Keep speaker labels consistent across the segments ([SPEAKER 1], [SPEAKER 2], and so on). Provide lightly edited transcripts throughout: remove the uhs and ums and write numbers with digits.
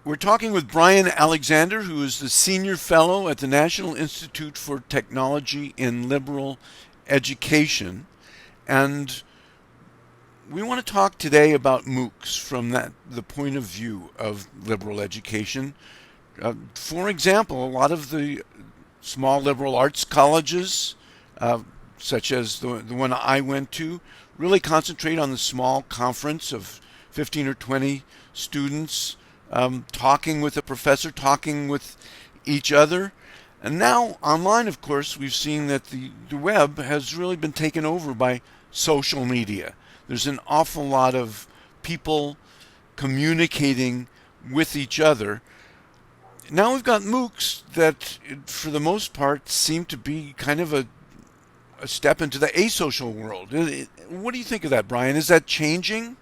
[SPEAKER 1] We're talking with Bryan Alexander, who is the Senior Fellow at the National Institute for Technology in Liberal Education. And we want to talk today about MOOCs from the point of view of liberal education. For example, a lot of the small liberal arts colleges, uh, such as the one I went to, really concentrate on the small conference of 15 or 20 students talking with a professor, talking with each other. And now, online, of course, we've seen that the web has really been taken over by social media. There's an awful lot of people communicating with each other. Now we've got MOOCs that, for the most part, seem to be kind of a step into the asocial world. What do you think of that, Bryan? Is that changing?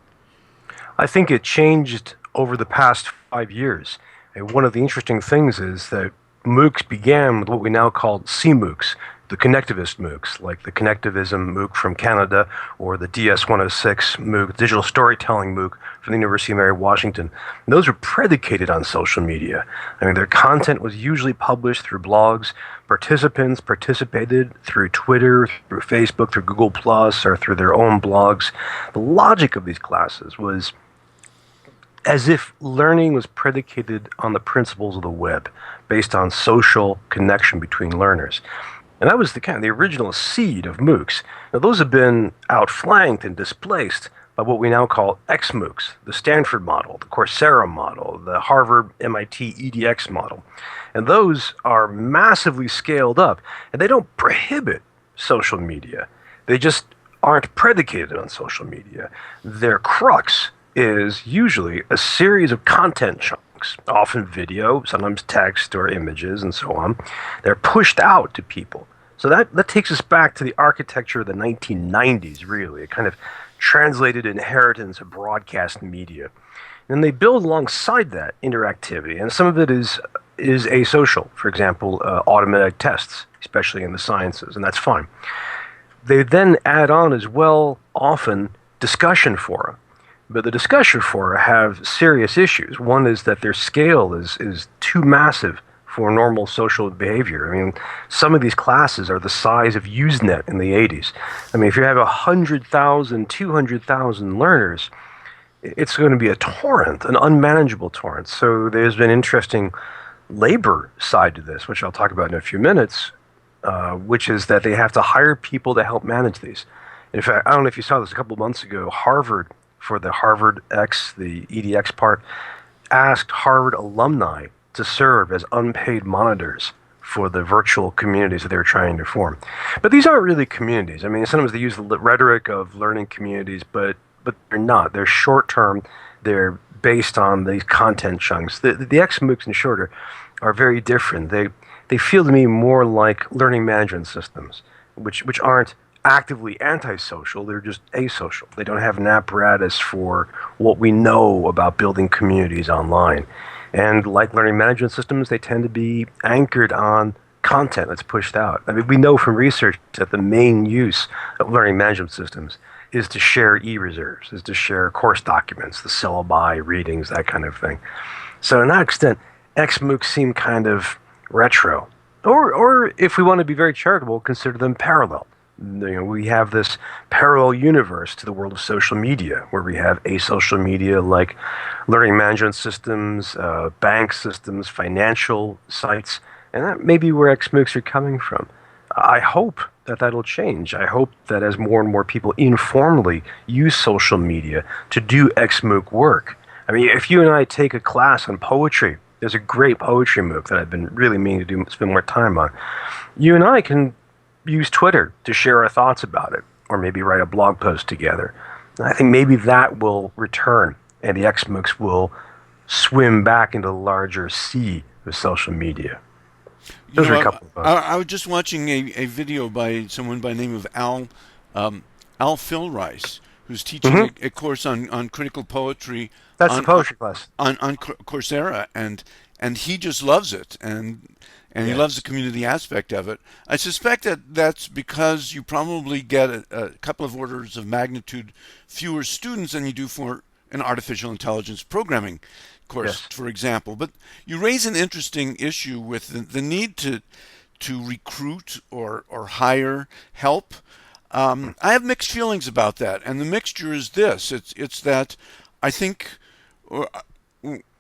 [SPEAKER 2] I think it changed over the past 5 years. And one of the interesting things is that MOOCs began with what we now call CMOOCs, the connectivist MOOCs, like the Connectivism MOOC from Canada or the DS-106 MOOC, Digital Storytelling MOOC from the University of Mary Washington. And those were predicated on social media. I mean, their content was usually published through blogs. Participants participated through Twitter, through Facebook, through Google Plus, or through their own blogs. The logic of these classes was as if learning was predicated on the principles of the web, based on social connection between learners. And that was the original seed of MOOCs. Now those have been outflanked and displaced by what we now call XMOOCs, the Stanford model, the Coursera model, the Harvard MIT EDX model. And those are massively scaled up, and they don't prohibit social media. They just aren't predicated on social media. Their crux is usually a series of content chunks, often video, sometimes text or images, and so on. They're pushed out to people. So that takes us back to the architecture of the 1990s, really, a kind of translated inheritance of broadcast media. And they build alongside that interactivity, and some of it is asocial. For example, automatic tests, especially in the sciences, and that's fine. They then add on as well, often, discussion fora. But the discussion fora have serious issues. One is that their scale is too massive for normal social behavior. I mean, some of these classes are the size of Usenet in the 80s. I mean, if you have 100,000, 200,000 learners, it's going to be a torrent, an unmanageable torrent. So there's been interesting labor side to this, which I'll talk about in a few minutes, which is that they have to hire people to help manage these. In fact, I don't know if you saw this a couple of months ago, Harvard, for the Harvard X, the EDX part, asked Harvard alumni to serve as unpaid monitors for the virtual communities that they were trying to form. But these aren't really communities. I mean, sometimes they use the rhetoric of learning communities, but they're not. They're short-term. They're based on these content chunks. The X MOOCs, in short, are very different. They feel to me more like learning management systems, which aren't actively antisocial, they're just asocial. They don't have an apparatus for what we know about building communities online. And like learning management systems, they tend to be anchored on content that's pushed out. I mean, we know from research that the main use of learning management systems is to share e-reserves, is to share course documents, the syllabi, readings, that kind of thing. So to that extent, XMOOCs seem kind of retro. Or if we want to be very charitable, consider them parallel. We have this parallel universe to the world of social media, where we have asocial media like learning management systems, bank systems, financial sites, and that may be where XMOOCs are coming from. I hope that that'll change. I hope that as more and more people informally use social media to do XMOOC work. I mean, if you and I take a class on poetry, there's a great poetry MOOC that I've been really meaning to spend more time on. You and I can use Twitter to share our thoughts about it, or maybe write a blog post together. And I think maybe that will return, and the XMOOCs will swim back into the larger sea of social media.
[SPEAKER 1] You
[SPEAKER 2] Those are a
[SPEAKER 1] know,
[SPEAKER 2] couple of
[SPEAKER 1] I was just watching a video by someone by the name of Al Philrice, who's teaching
[SPEAKER 2] Mhm.
[SPEAKER 1] a course on critical poetry
[SPEAKER 2] That's the
[SPEAKER 1] on
[SPEAKER 2] poetry class.
[SPEAKER 1] Coursera, and he just loves it, and he loves the
[SPEAKER 2] Yes.
[SPEAKER 1] community aspect of it. I suspect that that's because you probably get a couple of orders of magnitude fewer students than you do for an artificial intelligence programming course,
[SPEAKER 2] Yes.
[SPEAKER 1] for example. But you raise an interesting issue with the need to recruit or hire help. I have mixed feelings about that, and the mixture is this: it's that I think uh,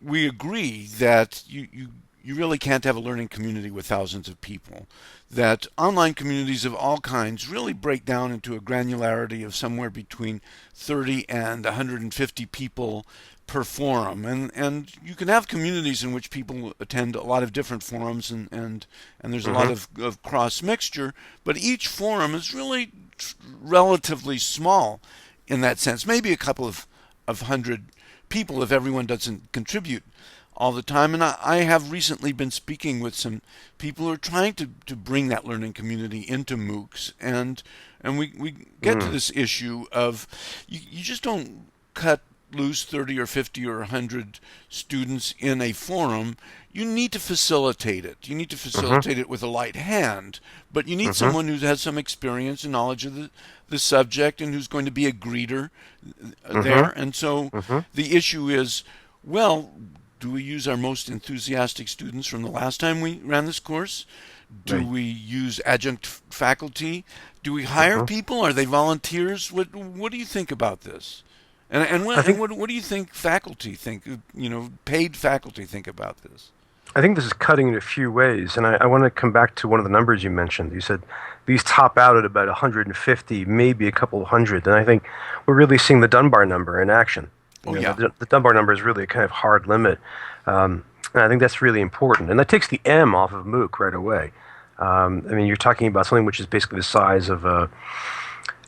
[SPEAKER 1] we agree that you really can't have a learning community with thousands of people. That online communities of all kinds really break down into a granularity of somewhere between 30 and 150 people per forum. And you can have communities in which people attend a lot of different forums and there's a lot
[SPEAKER 2] Hmm.
[SPEAKER 1] of cross mixture, but each forum is really relatively small in that sense. Maybe a couple of hundred people if everyone doesn't contribute all the time. And I have recently been speaking with some people who are trying to bring that learning community into MOOCs. And we get to
[SPEAKER 2] Mm.
[SPEAKER 1] this issue of you just don't cut loose 30 or 50 or 100 students in a forum. You need to facilitate it. You need to
[SPEAKER 2] Hmm.
[SPEAKER 1] facilitate it with a light hand, but you need
[SPEAKER 2] Hmm.
[SPEAKER 1] someone who has some experience and knowledge of the subject and who's going to be a greeter
[SPEAKER 2] Hmm.
[SPEAKER 1] there. And so
[SPEAKER 2] Hmm.
[SPEAKER 1] the issue is, well, do we use our most enthusiastic students from the last time we ran this course? Do
[SPEAKER 2] Right.
[SPEAKER 1] we use adjunct faculty? Do we hire
[SPEAKER 2] Hmm.
[SPEAKER 1] people? Are they volunteers? What do you think about this?
[SPEAKER 2] I think
[SPEAKER 1] What do you think faculty think? Paid faculty think about this?
[SPEAKER 2] I think this is cutting in a few ways, and I want to come back to one of the numbers you mentioned. You said these top out at about 150, maybe a couple of hundred, and I think we're really seeing the Dunbar number in action.
[SPEAKER 1] Oh
[SPEAKER 2] You know,
[SPEAKER 1] yeah.
[SPEAKER 2] the Dunbar number is really a kind of hard limit, and I think that's really important. And that takes the M off of MOOC right away. I mean, you're talking about something which is basically the size of a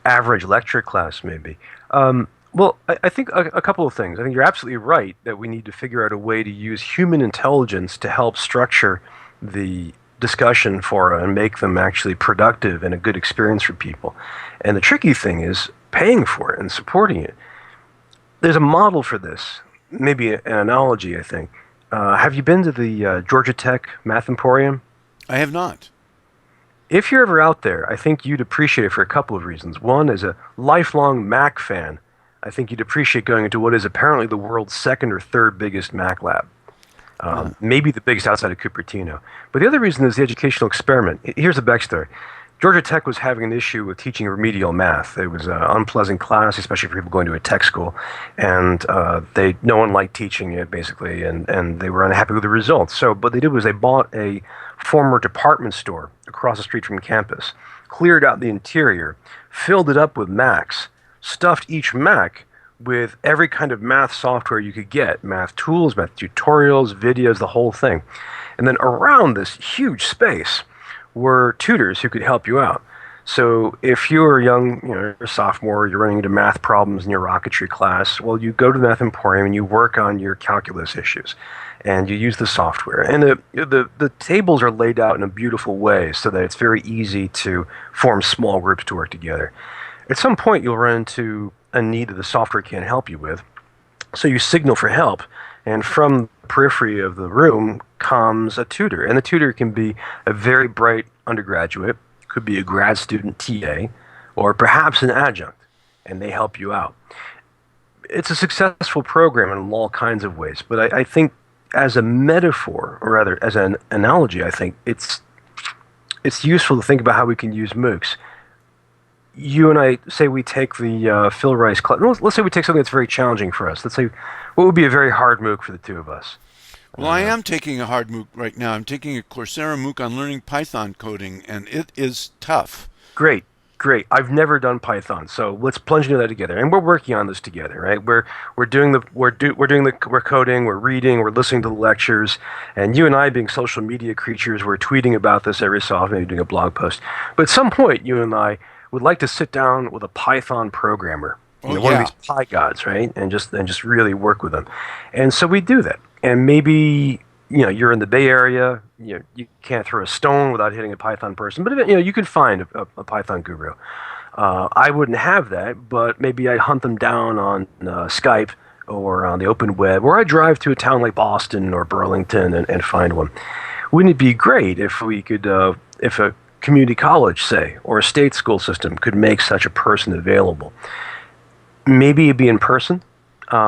[SPEAKER 2] average lecture class, maybe. I think a couple of things. I think you're absolutely right that we need to figure out a way to use human intelligence to help structure the discussion fora and make them actually productive and a good experience for people. And the tricky thing is paying for it and supporting it. There's a model for this, maybe an analogy, I think. Have you been to the Georgia Tech Math Emporium?
[SPEAKER 1] I have not.
[SPEAKER 2] If you're ever out there, I think you'd appreciate it for a couple of reasons. One, as a lifelong Mac fan, I think you'd appreciate going into what is apparently the world's second or third biggest Mac lab,
[SPEAKER 1] Huh.
[SPEAKER 2] maybe the biggest outside of Cupertino. But the other reason is the educational experiment. Here's the backstory. Georgia Tech was having an issue with teaching remedial math. It was an unpleasant class, especially for people going to a tech school, and no one liked teaching it basically, and they were unhappy with the results. So what they did was they bought a former department store across the street from campus, cleared out the interior, filled it up with Macs, stuffed each Mac with every kind of math software you could get, math tools, math tutorials, videos, the whole thing. And then around this huge space were tutors who could help you out. So if you're young, you're a sophomore, you're running into math problems in your rocketry class, well, you go to the Math Emporium and you work on your calculus issues, and you use the software. And the tables are laid out in a beautiful way so that it's very easy to form small groups to work together. At some point, you'll run into a need that the software can't help you with, so you signal for help, and from the periphery of the room comes a tutor. And the tutor can be a very bright undergraduate, could be a grad student TA, or perhaps an adjunct, and they help you out. It's a successful program in all kinds of ways, but I think as a metaphor, or rather as an analogy, I think it's useful to think about how we can use MOOCs. You and I say we take the Phil Rice class. Let's say we take something that's very challenging for us. Let's say what would be a very hard MOOC for the two of us.
[SPEAKER 1] Well, I am taking a hard MOOC right now. I'm taking a Coursera MOOC on learning Python coding, and it is tough.
[SPEAKER 2] Great, great. I've never done Python, so let's plunge into that together. And we're working on this together, right? We're coding, we're reading, we're listening to the lectures, and you and I, being social media creatures, we're tweeting about this every so often, maybe doing a blog post. But at some point, you and I would like to sit down with a Python programmer,
[SPEAKER 1] Oh
[SPEAKER 2] one of
[SPEAKER 1] yeah.
[SPEAKER 2] these Pi gods, right? And just really work with them. And so we do that. And maybe you're in the Bay Area, you can't throw a stone without hitting a Python person, but you can find a Python guru. I wouldn't have that, but maybe I'd hunt them down on Skype or on the open web, or I'd drive to a town like Boston or Burlington and find one. Wouldn't it be great if we could, if a community college, say, or a state school system could make such a person available? Maybe it'd be in person,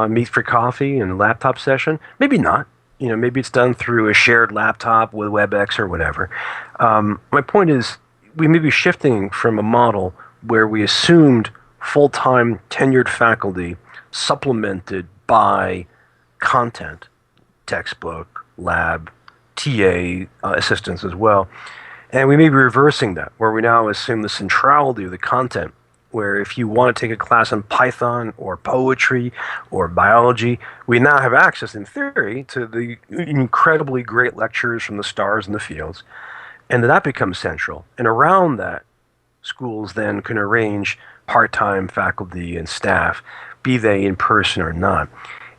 [SPEAKER 2] meet for coffee and laptop session? Maybe not. Maybe it's done through a shared laptop with WebEx or whatever. My point is, we may be shifting from a model where we assumed full-time tenured faculty supplemented by content, textbook, lab, TA assistance as well. And we may be reversing that, where we now assume the centrality of the content, where if you want to take a class on Python or poetry or biology, we now have access, in theory, to the incredibly great lectures from the stars in the fields, and that becomes central. And around that, schools then can arrange part-time faculty and staff, be they in person or not.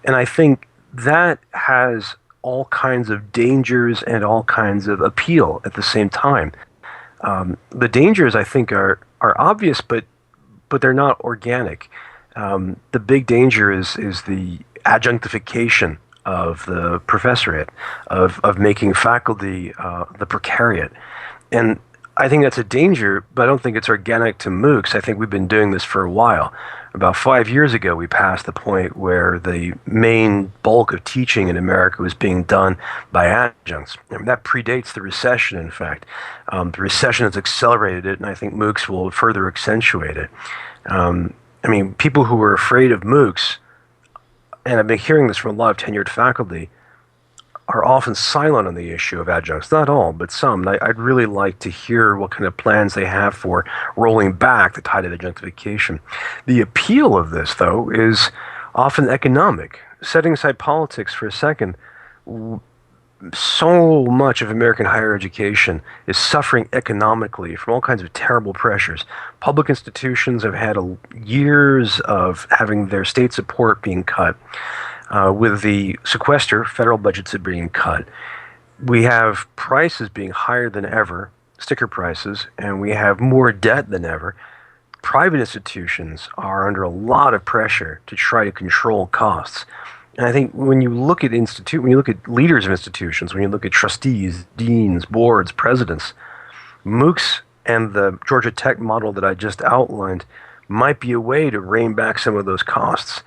[SPEAKER 2] And I think that has all kinds of dangers and all kinds of appeal at the same time. The dangers, I think, are obvious, but they're not organic. The big danger is the adjunctification of the professorate, of making faculty the precariat. And I think that's a danger, but I don't think it's organic to MOOCs. I think we've been doing this for a while. About 5 years ago, we passed the point where the main bulk of teaching in America was being done by adjuncts. And that predates the recession, in fact. The recession has accelerated it, and I think MOOCs will further accentuate it. People who are afraid of MOOCs, and I've been hearing this from a lot of tenured faculty, are often silent on the issue of adjuncts. Not all, but some. And I'd really like to hear what kind of plans they have for rolling back the tide of adjunctification. The appeal of this, though, is often economic. Setting aside politics for a second, so much of American higher education is suffering economically from all kinds of terrible pressures. Public institutions have had years of having their state support being cut. With the sequester, federal budgets are being cut. We have prices being higher than ever, sticker prices, and we have more debt than ever. Private institutions are under a lot of pressure to try to control costs. And I think when you look at leaders of institutions, when you look at trustees, deans, boards, presidents, MOOCs and the Georgia Tech model that I just outlined might be a way to rein back some of those costs.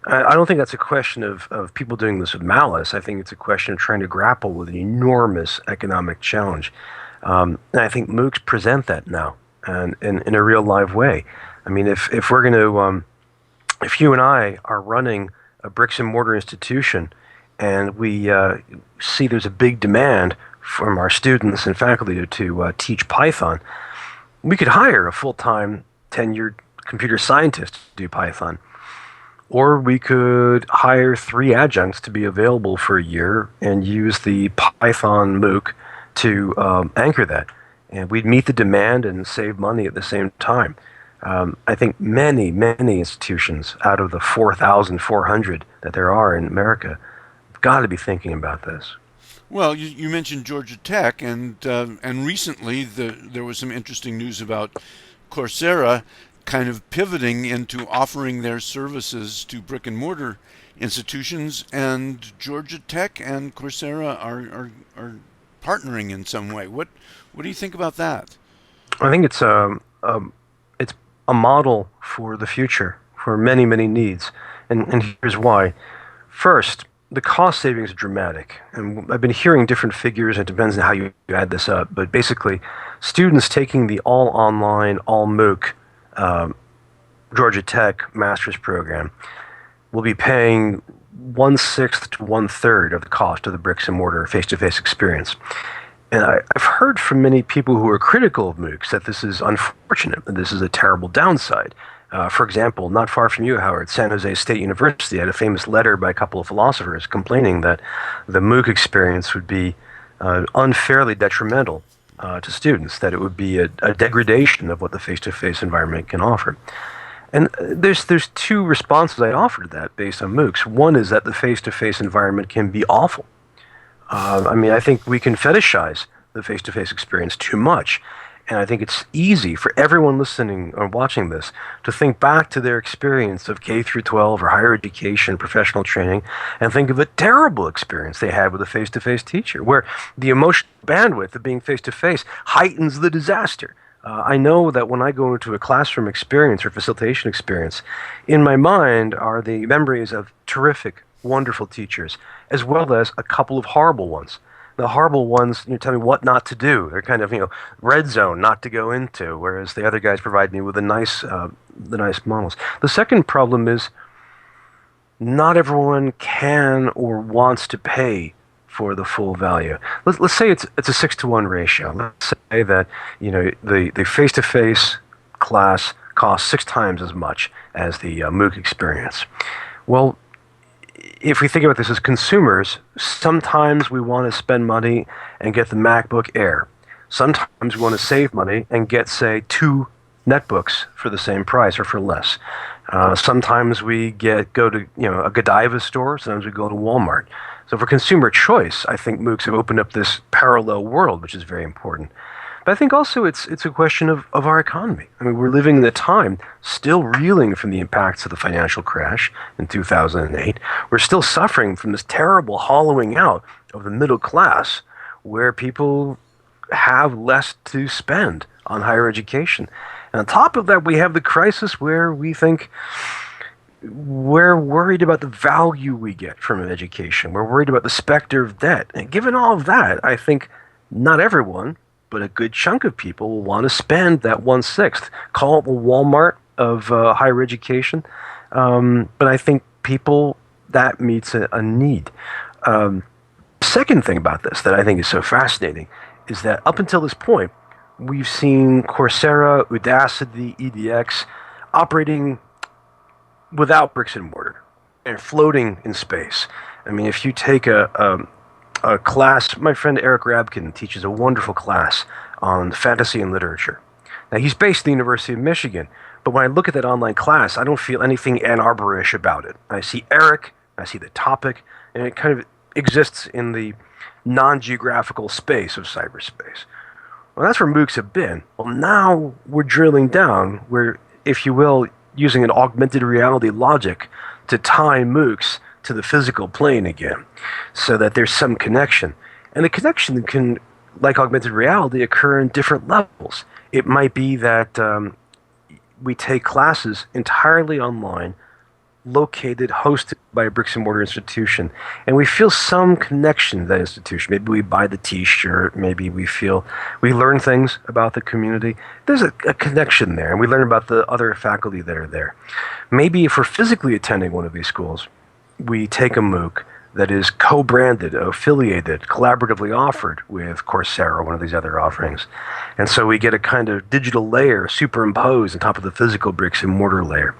[SPEAKER 2] I don't think that's a question of people doing this with malice. I think it's a question of trying to grapple with an enormous economic challenge. And I think MOOCs present that now, and in a real live way. I mean, if we're going to, if you and I are running a bricks and mortar institution, and we see there's a big demand from our students and faculty to teach Python, we could hire a full-time tenured computer scientist to do Python. Or we could hire 3 adjuncts to be available for a year and use the Python MOOC to anchor that. And we'd meet the demand and save money at the same time. I think many institutions out of the 4,400 that there are in America have got to be thinking about this.
[SPEAKER 1] Well, you mentioned Georgia Tech, and recently there was some interesting news about Coursera kind of pivoting into offering their services to brick and mortar institutions, and Georgia Tech and Coursera are partnering in some way. What do you think about that?
[SPEAKER 2] I think it's a model for the future for many needs, and here's why. First, the cost savings are dramatic, and I've been hearing different figures. It depends on how you add this up, but basically, students taking the all online, all MOOC Georgia Tech master's program will be paying 1/6 to 1/3 of the cost of the bricks and mortar face-to-face experience. And I've heard from many people who are critical of MOOCs that this is unfortunate, that this is a terrible downside. For example, not far from you, Howard, San Jose State University had a famous letter by a couple of philosophers complaining that the MOOC experience would be unfairly detrimental to students, that it would be a degradation of what the face-to-face environment can offer. And there's 2 responses I offer to that based on MOOCs. One is that the face-to-face environment can be awful. I think we can fetishize the face-to-face experience too much. And I think it's easy for everyone listening or watching this to think back to their experience of K through 12 or higher education, professional training, and think of a terrible experience they had with a face-to-face teacher, where the emotional bandwidth of being face-to-face heightens the disaster. I know that when I go into a classroom experience or facilitation experience, in my mind are the memories of terrific, wonderful teachers, as well as a couple of horrible ones. The horrible ones, tell me what not to do. They're kind of, red zone not to go into, whereas the other guys provide me with the nice models. The second problem is not everyone can or wants to pay for the full value. Let's say it's a 6-to-1 ratio. Let's say that the face-to-face class costs 6 times as much as the MOOC experience. Well, if we think about this as consumers, sometimes we want to spend money and get the MacBook Air. Sometimes we want to save money and get, say, 2 netbooks for the same price or for less. Sometimes we go to a Godiva store. Sometimes we go to Walmart. So for consumer choice, I think MOOCs have opened up this parallel world, which is very important. But I think also it's a question of our economy. I mean, we're living in a time still reeling from the impacts of the financial crash in 2008. We're still suffering from this terrible hollowing out of the middle class, where people have less to spend on higher education. And on top of that, we have the crisis where we think we're worried about the value we get from an education. We're worried about the specter of debt. And given all of that, I think not everyone, but a good chunk of people will want to spend that 1/6. Call it the Walmart of higher education. But I think that meets a need. Second thing about this that I think is so fascinating is that up until this point, we've seen Coursera, Udacity, EDX operating without bricks and mortar and floating in space. I mean, if you take a class, my friend Eric Rabkin teaches a wonderful class on fantasy and literature. Now, he's based at the University of Michigan, but when I look at that online class, I don't feel anything Ann Arbor-ish about it. I see Eric, I see the topic, and it kind of exists in the non-geographical space of cyberspace. Well, that's where MOOCs have been. Well, now we're drilling down. We're, if you will, using an augmented reality logic to tie MOOCs to the physical plane again, so that there's some connection. And the connection can, like augmented reality, occur in different levels. It might be that we take classes entirely online, located, hosted by a bricks and mortar institution, and we feel some connection to that institution. Maybe we buy the t-shirt, maybe we learn things about the community. There's a connection there, and we learn about the other faculty that are there. Maybe if we're physically attending one of these schools, we take a MOOC that is co-branded, affiliated, collaboratively offered with Coursera or one of these other offerings. And so we get a kind of digital layer superimposed on top of the physical bricks and mortar layer.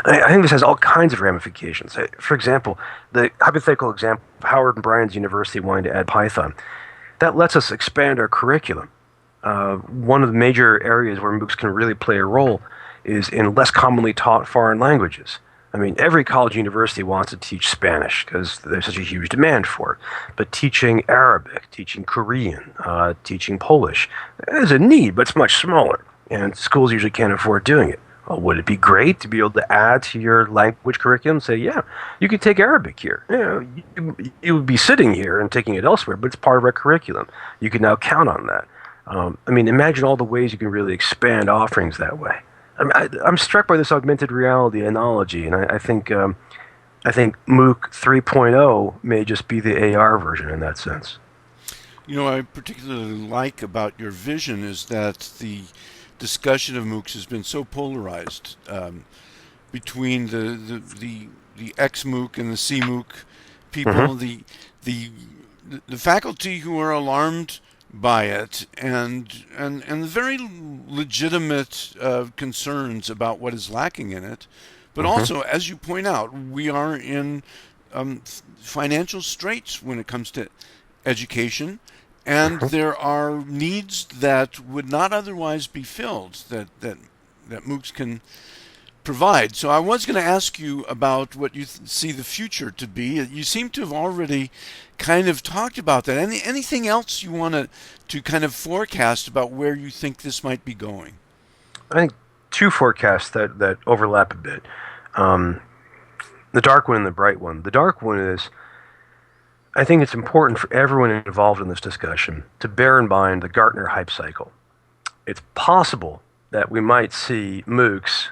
[SPEAKER 2] I think this has all kinds of ramifications. For example, the hypothetical example of Howard and Bryan's university wanting to add Python. That lets us expand our curriculum. One of the major areas where MOOCs can really play a role is in less commonly taught foreign languages. I mean, every college university wants to teach Spanish because there's such a huge demand for it. But teaching Arabic, teaching Korean, teaching Polish, there's a need, but it's much smaller. And schools usually can't afford doing it. Well, would it be great to be able to add to your language curriculum? Say, yeah, you could take Arabic here. You would be sitting here and taking it elsewhere, but it's part of our curriculum. You can now count on that. I mean, imagine all the ways you can really expand offerings that way. I'm struck by this augmented reality analogy, and I think MOOC 3.0 may just be the AR version in that sense.
[SPEAKER 1] You know, I particularly like about your vision is that the discussion of MOOCs has been so polarized between the ex-MOOC and the C-MOOC people, the faculty who are alarmed by it, and the very legitimate concerns about what is lacking in it, but also, as you point out, we are in financial straits when it comes to education, and there are needs that would not otherwise be filled that MOOCs can provide. So I was going to ask you about what you see the future to be. You seem to have already kind of talked about that. Anything else you want to kind of forecast about where you think this might be going?
[SPEAKER 2] I think two forecasts that overlap a bit. The dark one and the bright one. The dark one is, I think it's important for everyone involved in this discussion to bear in mind the Gartner hype cycle. it's possible that we might see MOOCs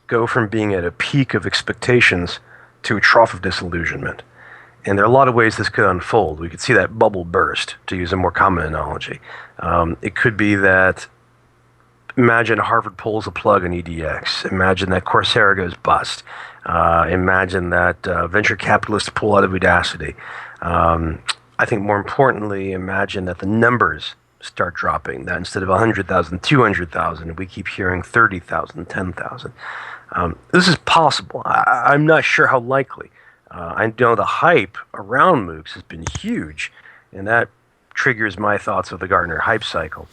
[SPEAKER 2] go from being at a peak of expectations to a trough of disillusionment. And there are a lot of ways this could unfold. We could see that bubble burst, to use a more common analogy. It could be that, imagine Harvard pulls a plug on EDX. Imagine that Coursera goes bust. Imagine that venture capitalists pull out of Udacity. I think more importantly, imagine that the numbers start dropping, that instead of 100,000, 200,000, we keep hearing 30,000, 10,000. This is possible. I'm not sure how likely. I know the hype around MOOCs has been huge, and that triggers my thoughts of the Gartner hype cycle.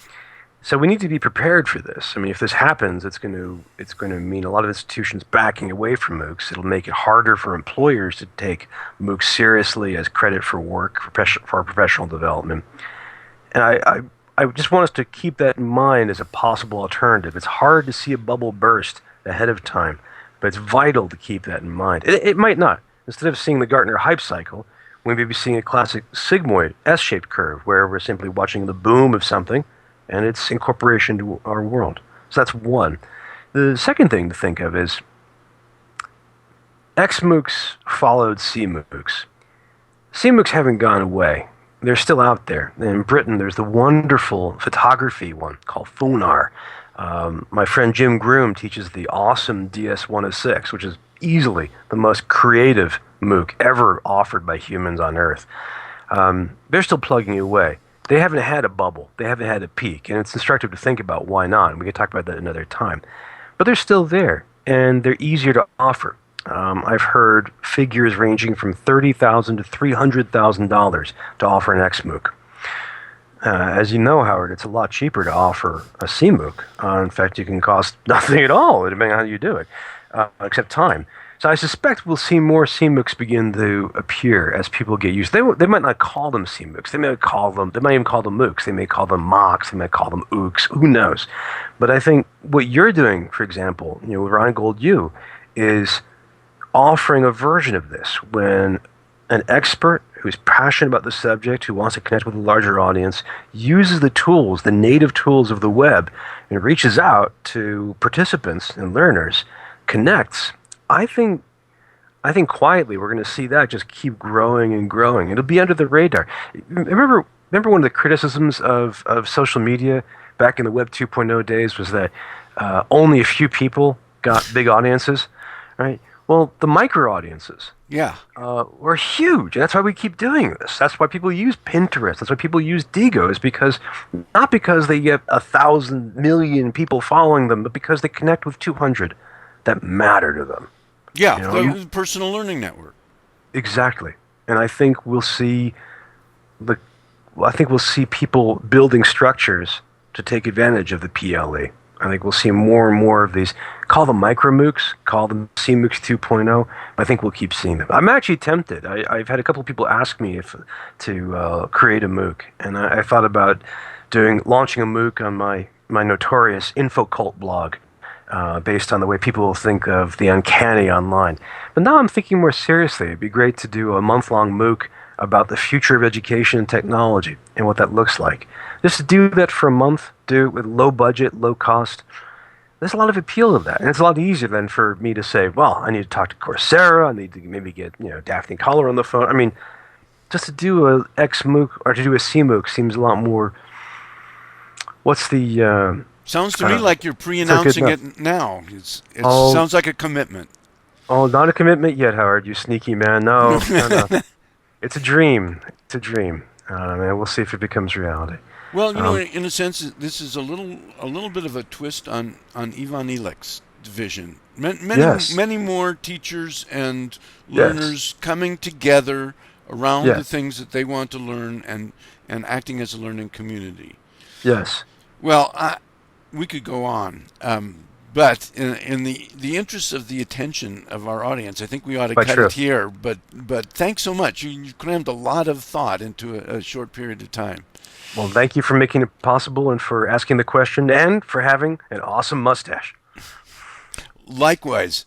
[SPEAKER 2] So we need to be prepared for this. I mean, if this happens, it's going to mean a lot of institutions backing away from MOOCs. It'll make it harder for employers to take MOOCs seriously as credit for work, for our professional development. And I just want us to keep that in mind as a possible alternative. It's hard to see a bubble burst ahead of time, but it's vital to keep that in mind. It might not. Instead of seeing the Gartner hype cycle, we may be seeing a classic sigmoid S-shaped curve where we're simply watching the boom of something and its incorporation to our world. So that's one. The second thing to think of is X-MOOCs followed C-MOOCs. C-MOOCs haven't gone away. They're still out there. In Britain, there's the wonderful photography one called Phonar. My friend Jim Groom teaches the awesome DS-106, which is easily the most creative MOOC ever offered by humans on Earth. They're still plugging away. They haven't had a bubble. They haven't had a peak. And it's instructive to think about why not. And we can talk about that another time. But they're still there, and they're easier to offer. I've heard figures ranging from $30,000 to $300,000 to offer an XMOOC. As you know, Howard, it's a lot cheaper to offer a CMOOC. In fact, you can cost nothing at all, depending on how you do it, except time. So I suspect we'll see more CMOOCs begin to appear as people get used. They might not call them CMOOCs. They might even call them MOOCs. They may call them MOOCs. They might call them OOCs. Who knows? But I think what you're doing, for example, with Rheingold U, is offering a version of this when an expert who's passionate about the subject, who wants to connect with a larger audience, uses the tools, the native tools of the web, and reaches out to participants and learners, connects. I think quietly we're going to see that just keep growing and growing. It'll be under the radar. Remember one of the criticisms of social media back in the Web 2.0 days was that only a few people got big audiences, right? Well, the micro audiences were huge, and that's why we keep doing this. That's why people use Pinterest. That's why people use Digo, is because not because they get 1,000 million people following them, but because they connect with 200 that matter to them.
[SPEAKER 1] Yeah, the personal learning network. Exactly,
[SPEAKER 2] and I think we'll see people building structures to take advantage of the PLE. I think we'll see more and more of these. Call them micro MOOCs, call them CMOOCs 2.0. I think we'll keep seeing them. I'm actually tempted. I've had a couple of people ask me to create a MOOC, and I thought about launching a MOOC on my notorious InfoCult blog, based on the way people think of the uncanny online. But now I'm thinking more seriously. It'd be great to do a month-long MOOC about the future of education and technology and what that looks like. Just to do that for a month, do it with low budget, low cost. There's a lot of appeal to that. And it's a lot easier than for me to say, well, I need to talk to Coursera, I need to maybe get Daphne Collar on the phone. I mean, just to do a XMOOC or to do a CMOOC seems a lot more. What's the
[SPEAKER 1] sounds to me like you're pre-announcing it now. It sounds like a commitment.
[SPEAKER 2] Oh, not a commitment yet, Howard, you sneaky man. No. It's a dream. And we'll see if it becomes reality.
[SPEAKER 1] Well, in a sense, this is a little bit of a twist on Ivan Illich's vision. Many more teachers and learners coming together around the things that they want to learn and acting as a learning community.
[SPEAKER 2] Yes.
[SPEAKER 1] Well, we could go on, but in the interest of the attention of our audience, I think we ought to cut it here. But thanks so much. You crammed a lot of thought into a short period of time.
[SPEAKER 2] Well, thank you for making it possible and for asking the question and for having an awesome mustache.
[SPEAKER 1] Likewise.